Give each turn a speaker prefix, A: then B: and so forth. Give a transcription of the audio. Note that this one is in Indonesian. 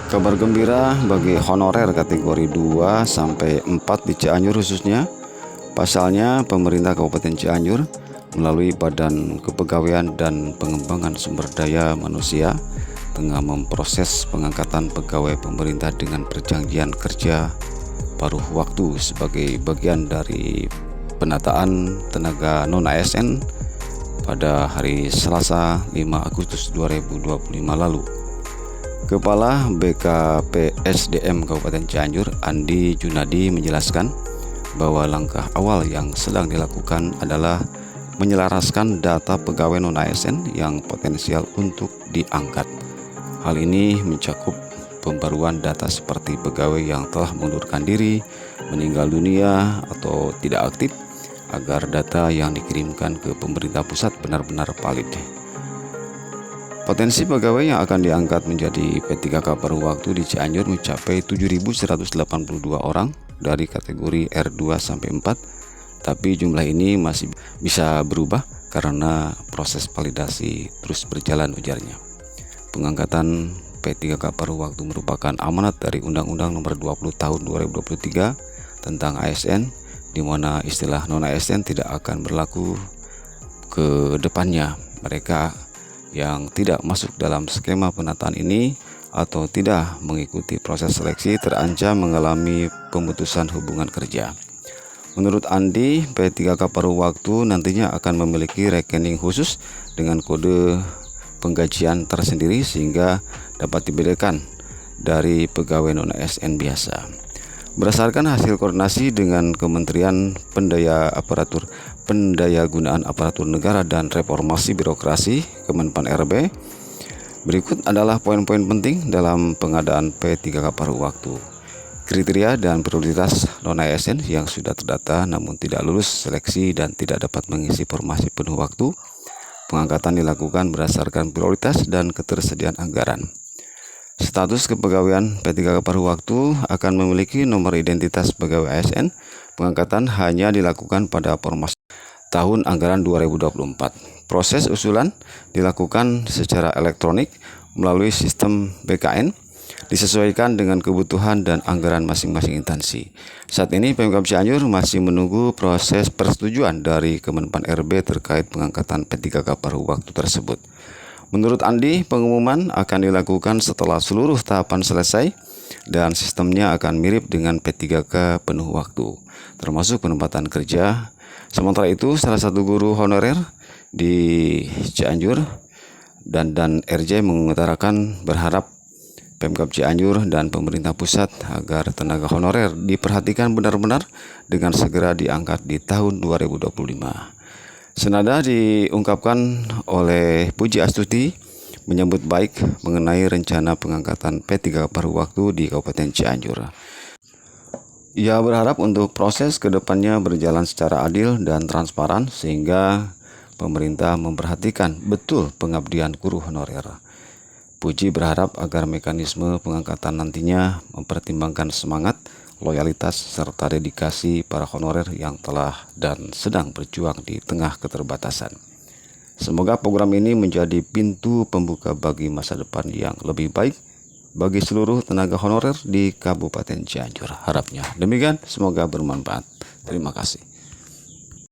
A: Kabar gembira bagi honorer kategori 2 sampai 4 di Cianjur khususnya. Pasalnya, pemerintah Kabupaten Cianjur melalui Badan Kepegawaian dan Pengembangan Sumber Daya Manusia tengah memproses pengangkatan pegawai pemerintah dengan perjanjian kerja paruh waktu sebagai bagian dari penataan tenaga non-ASN pada hari Selasa 5 Agustus 2025 lalu. Kepala BKPSDM Kabupaten Cianjur, Andi Junadi, menjelaskan bahwa langkah awal yang sedang dilakukan adalah menyelaraskan data pegawai non-ASN yang potensial untuk diangkat. Hal ini mencakup pembaruan data seperti pegawai yang telah mengundurkan diri, meninggal dunia, atau tidak aktif, agar data yang dikirimkan ke pemerintah pusat benar-benar valid. Potensi pegawai yang akan diangkat menjadi P3K paruh waktu di Cianjur mencapai 7.182 orang dari kategori R2 sampai 4, tapi jumlah ini masih bisa berubah karena proses validasi terus berjalan, ujarnya. Pengangkatan P3K paruh waktu merupakan amanat dari Undang-Undang Nomor 20 Tahun 2023 tentang ASN, di mana istilah non-ASN tidak akan berlaku ke depannya. Mereka yang tidak masuk dalam skema penataan ini atau tidak mengikuti proses seleksi terancam mengalami pemutusan hubungan kerja. Menurut Andi, P3K paruh waktu nantinya akan memiliki rekening khusus dengan kode penggajian tersendiri sehingga dapat dibedakan dari pegawai non-ASN biasa. Berdasarkan hasil koordinasi dengan Kementerian Pendayagunaan Aparatur Negara dan Reformasi Birokrasi Kemenpan RB, berikut adalah poin-poin penting dalam pengadaan P3K paruh waktu. Kriteria dan prioritas non-ASN yang sudah terdata namun tidak lulus seleksi dan tidak dapat mengisi formasi penuh waktu. Pengangkatan dilakukan berdasarkan prioritas dan ketersediaan anggaran. Status kepegawaian P3K paruh waktu akan memiliki nomor identitas pegawai ASN. Pengangkatan hanya dilakukan pada formasi tahun anggaran 2024. Proses usulan dilakukan secara elektronik melalui sistem BKN, disesuaikan dengan kebutuhan dan anggaran masing-masing instansi. Saat ini Pemkab Cianjur masih menunggu proses persetujuan dari Kemenpan RB terkait pengangkatan P3K paruh waktu tersebut. Menurut Andi, pengumuman akan dilakukan setelah seluruh tahapan selesai dan sistemnya akan mirip dengan P3K penuh waktu, termasuk penempatan kerja. Sementara itu, salah satu guru honorer di Cianjur dan RJ mengutarakan berharap Pemkab Cianjur dan pemerintah pusat agar tenaga honorer diperhatikan benar-benar dengan segera diangkat di tahun 2025. Senada diungkapkan oleh Puji Astuti menyambut baik mengenai rencana pengangkatan P3K paruh waktu di Kabupaten Cianjur. Ia berharap untuk proses kedepannya berjalan secara adil dan transparan sehingga pemerintah memperhatikan betul pengabdian guru honorer. Puji berharap agar mekanisme pengangkatan nantinya mempertimbangkan semangat, loyalitas, serta dedikasi para honorer yang telah dan sedang berjuang di tengah keterbatasan. Semoga program ini menjadi pintu pembuka bagi masa depan yang lebih baik bagi seluruh tenaga honorer di Kabupaten Cianjur. Harapnya demikian, semoga bermanfaat. Terima kasih.